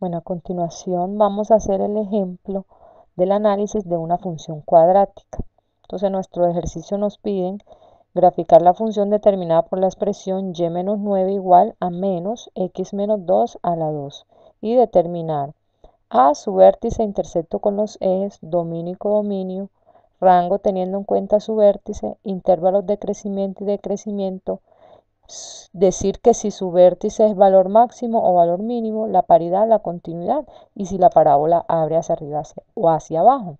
Bueno, a continuación vamos a hacer el ejemplo del análisis de una función cuadrática. Entonces, en nuestro ejercicio nos piden graficar la función determinada por la expresión y menos 9 igual a menos x menos 2 a la 2 y determinar a su vértice intersecto con los ejes, dominio y codominio, rango teniendo en cuenta su vértice, intervalos de crecimiento y decrecimiento, decir que si su vértice es valor máximo o valor mínimo, la paridad, la continuidad y si la parábola abre hacia arriba o hacia abajo.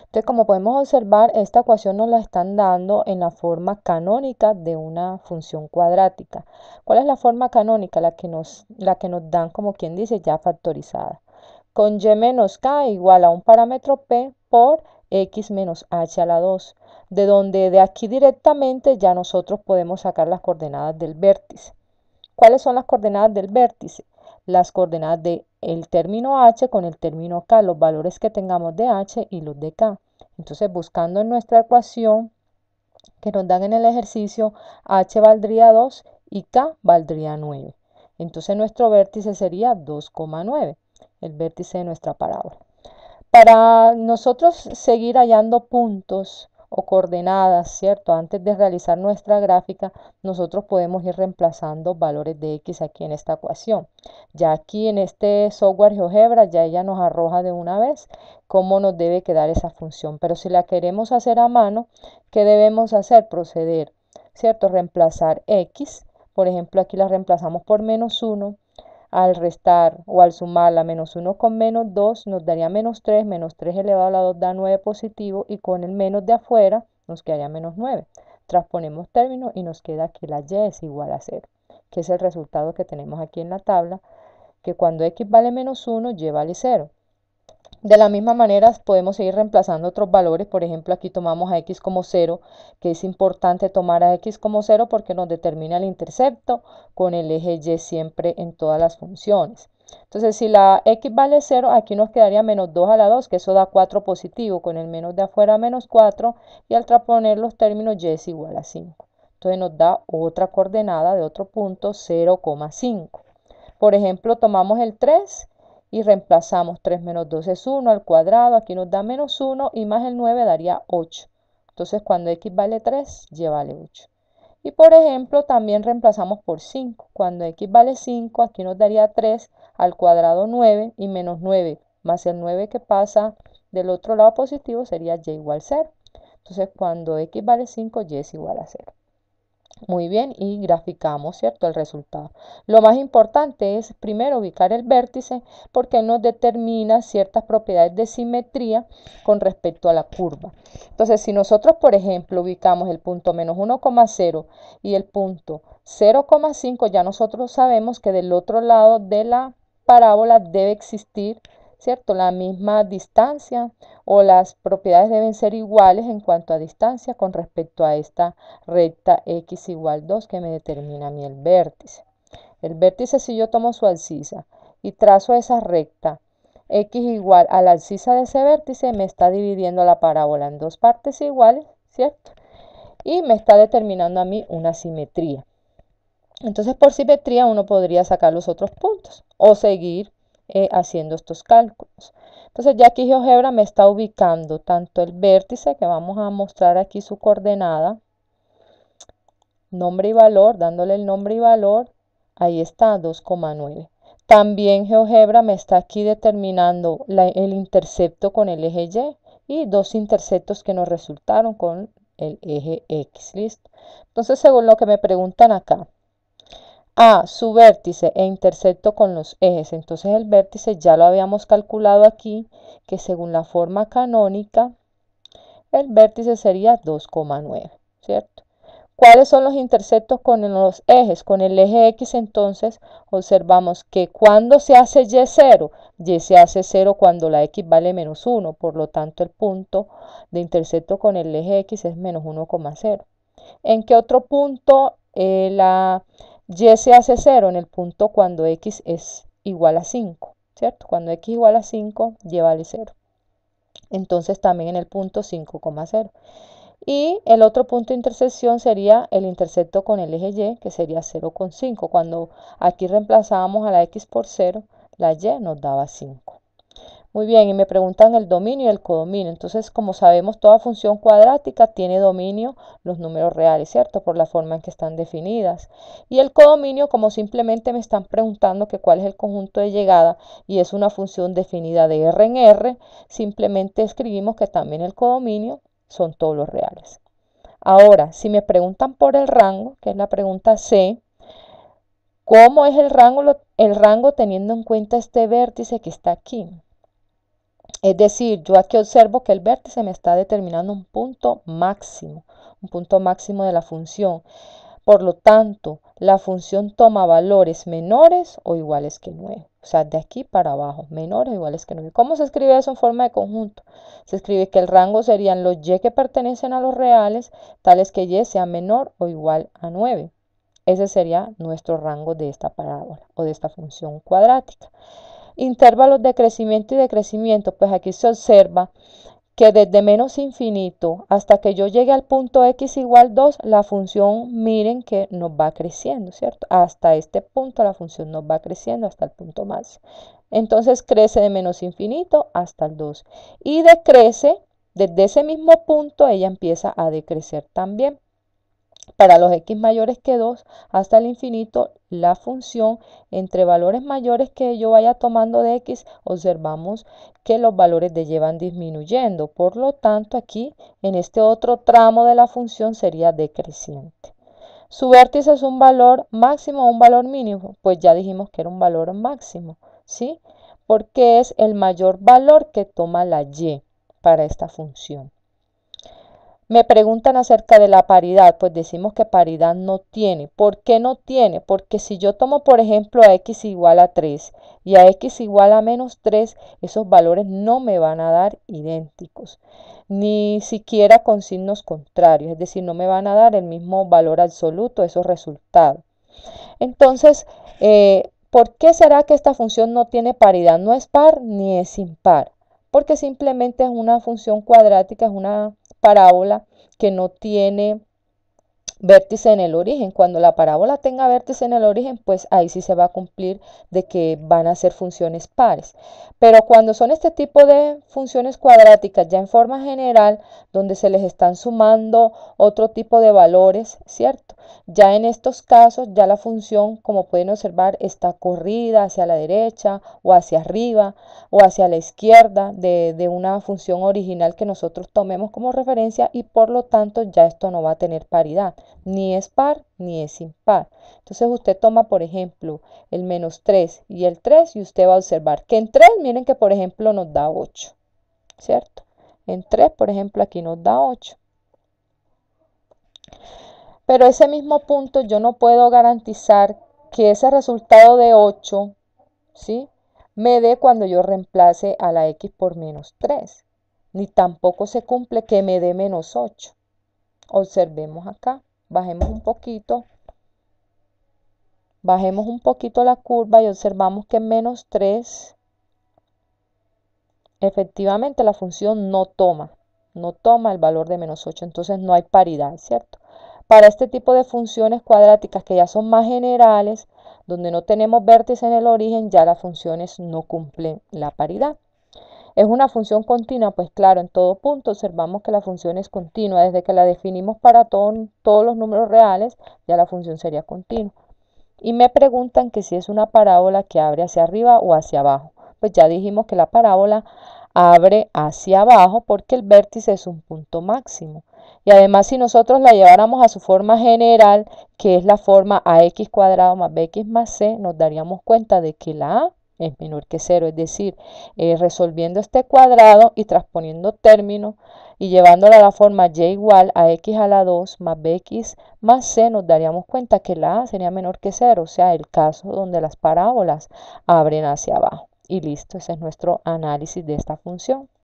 Entonces, como podemos observar, esta ecuación nos la están dando en la forma canónica de una función cuadrática. ¿Cuál es la forma canónica? La que nos dan, como quien dice, ya factorizada. Con y menos k igual a un parámetro p por x menos h a la 2, de donde de aquí directamente ya nosotros podemos sacar las coordenadas del vértice. ¿Cuáles son las coordenadas del vértice? Las coordenadas del término h con el término k, los valores que tengamos de h y los de k. Entonces, buscando en nuestra ecuación que nos dan en el ejercicio, h valdría 2 y k valdría 9. Entonces, nuestro vértice sería 2,9, el vértice de nuestra parábola. Para nosotros seguir hallando puntos o coordenadas, ¿cierto? Antes de realizar nuestra gráfica, nosotros podemos ir reemplazando valores de x aquí en esta ecuación. Ya aquí en este software GeoGebra ya ella nos arroja de una vez cómo nos debe quedar esa función. Pero si la queremos hacer a mano, ¿qué debemos hacer? Proceder, ¿cierto? Reemplazar x. Por ejemplo, aquí la reemplazamos por menos 1. Al restar o al sumar la menos 1 con menos 2 nos daría menos 3 elevado a la 2 da 9 positivo y con el menos de afuera nos quedaría menos 9. Transponemos términos y nos queda que la y es igual a 0, que es el resultado que tenemos aquí en la tabla, que cuando x vale menos 1, y vale 0. De la misma manera podemos seguir reemplazando otros valores, por ejemplo aquí tomamos a x como 0, que es importante tomar a x como 0 porque nos determina el intercepto con el eje y siempre en todas las funciones. Entonces si la x vale 0, aquí nos quedaría menos 2 a la 2, que eso da 4 positivo, con el menos de afuera menos 4, y al transponer los términos y es igual a 5. Entonces nos da otra coordenada de otro punto, 0,5. Por ejemplo, tomamos el 3 y reemplazamos 3 menos 2 es 1 al cuadrado, aquí nos da menos 1 y más el 9 daría 8. Entonces cuando x vale 3, y vale 8. Y por ejemplo también reemplazamos por 5. Cuando x vale 5, aquí nos daría 3 al cuadrado 9 y menos 9 más el 9 que pasa del otro lado positivo sería y igual 0. Entonces cuando x vale 5, y es igual a 0. Muy bien, y graficamos, ¿cierto?, el resultado. Lo más importante es primero ubicar el vértice porque nos determina ciertas propiedades de simetría con respecto a la curva. Entonces, si nosotros, por ejemplo, ubicamos el punto menos 1,0 y el punto 0,5, ya nosotros sabemos que del otro lado de la parábola debe existir, ¿cierto?, la misma distancia o las propiedades deben ser iguales en cuanto a distancia con respecto a esta recta x igual 2 que me determina a mí el vértice. El vértice, si yo tomo su abscisa y trazo esa recta x igual a la abscisa de ese vértice, me está dividiendo la parábola en dos partes iguales, ¿cierto? Y me está determinando a mí una simetría. Entonces, por simetría uno podría sacar los otros puntos o seguir haciendo estos cálculos. Entonces, ya aquí GeoGebra me está ubicando tanto el vértice, que vamos a mostrar aquí su coordenada, nombre y valor, dándole el nombre y valor, ahí está, 2,9. También GeoGebra me está aquí determinando el intercepto con el eje y dos interceptos que nos resultaron con el eje X, ¿listo? Entonces, según lo que me preguntan acá, su vértice e intercepto con los ejes. Entonces el vértice ya lo habíamos calculado aquí, que según la forma canónica, el vértice sería 2,9, ¿cierto? ¿Cuáles son los interceptos con los ejes? Con el eje X, entonces, observamos que cuando se hace Y0, Y se hace 0 cuando la X vale menos 1. Por lo tanto, el punto de intercepto con el eje X es menos 1,0. ¿En qué otro punto la y se hace 0? En el punto cuando x es igual a 5, ¿cierto? Cuando x igual a 5, y vale 0. Entonces también en el punto 5,0. Y el otro punto de intersección sería el intercepto con el eje y, que sería 0,5. Cuando aquí reemplazábamos a la x por 0, la y nos daba 5. Muy bien, y me preguntan el dominio y el codominio. Entonces, como sabemos, toda función cuadrática tiene dominio los números reales, ¿cierto? Por la forma en que están definidas. Y el codominio, como simplemente me están preguntando que cuál es el conjunto de llegada y es una función definida de R en R, simplemente escribimos que también el codominio son todos los reales. Ahora, si me preguntan por el rango, que es la pregunta C, ¿cómo es el rango teniendo en cuenta este vértice que está aquí? Es decir, yo aquí observo que el vértice me está determinando un punto máximo de la función. Por lo tanto, la función toma valores menores o iguales que 9. O sea, de aquí para abajo, menores o iguales que 9. ¿Cómo se escribe eso en forma de conjunto? Se escribe que el rango serían los y que pertenecen a los reales, tales que y sea menor o igual a 9. Ese sería nuestro rango de esta parábola o de esta función cuadrática. Intervalos de crecimiento y decrecimiento, pues aquí se observa que desde menos infinito hasta que yo llegue al punto x igual 2, la función, miren que nos va creciendo, ¿cierto? Hasta este punto la función nos va creciendo hasta el punto máximo. Entonces crece de menos infinito hasta el 2 y decrece, desde ese mismo punto ella empieza a decrecer también. Para los x mayores que 2 hasta el infinito, la función entre valores mayores que yo vaya tomando de x, observamos que los valores de y van disminuyendo. Por lo tanto, aquí en este otro tramo de la función sería decreciente. ¿Su vértice es un valor máximo o un valor mínimo? Pues ya dijimos que era un valor máximo, ¿sí? Porque es el mayor valor que toma la y para esta función. Me preguntan acerca de la paridad, pues decimos que paridad no tiene. ¿Por qué no tiene? Porque si yo tomo, por ejemplo, a x igual a 3 y a x igual a menos 3, esos valores no me van a dar idénticos, ni siquiera con signos contrarios, es decir, no me van a dar el mismo valor absoluto, esos resultados. Entonces, ¿por qué será que esta función no tiene paridad? No es par ni es impar, porque simplemente es una función cuadrática, es una parábola que no tiene vértice en el origen. Cuando la parábola tenga vértice en el origen, pues ahí sí se va a cumplir de que van a ser funciones pares. Pero cuando son este tipo de funciones cuadráticas, ya en forma general, donde se les están sumando otro tipo de valores, ¿cierto? Ya en estos casos, ya la función, como pueden observar, está corrida hacia la derecha o hacia arriba o hacia la izquierda de una función original que nosotros tomemos como referencia y por lo tanto ya esto no va a tener paridad. Ni es par ni es impar. Entonces usted toma, por ejemplo, el menos 3 y el 3 y usted va a observar que en 3, miren que por ejemplo nos da 8, ¿cierto? En 3, por ejemplo, aquí nos da 8. Pero ese mismo punto yo no puedo garantizar que ese resultado de 8, ¿sí?, me dé cuando yo reemplace a la x por menos 3. Ni tampoco se cumple que me dé menos 8. Observemos acá. Bajemos un poquito la curva y observamos que en menos 3, efectivamente la función no toma el valor de menos 8, entonces no hay paridad, ¿cierto? Para este tipo de funciones cuadráticas que ya son más generales, donde no tenemos vértice en el origen, ya las funciones no cumplen la paridad. ¿Es una función continua? Pues claro, en todo punto observamos que la función es continua. Desde que la definimos para todos los números reales, ya la función sería continua. Y me preguntan que si es una parábola que abre hacia arriba o hacia abajo. Pues ya dijimos que la parábola abre hacia abajo porque el vértice es un punto máximo. Y además, si nosotros la lleváramos a su forma general, que es la forma ax cuadrado más bx más c, nos daríamos cuenta de que la a es menor que 0, es decir, resolviendo este cuadrado y transponiendo términos y llevándola a la forma y igual a x a la 2 más bx más c, nos daríamos cuenta que la a sería menor que 0, o sea, el caso donde las parábolas abren hacia abajo. Y listo, ese es nuestro análisis de esta función.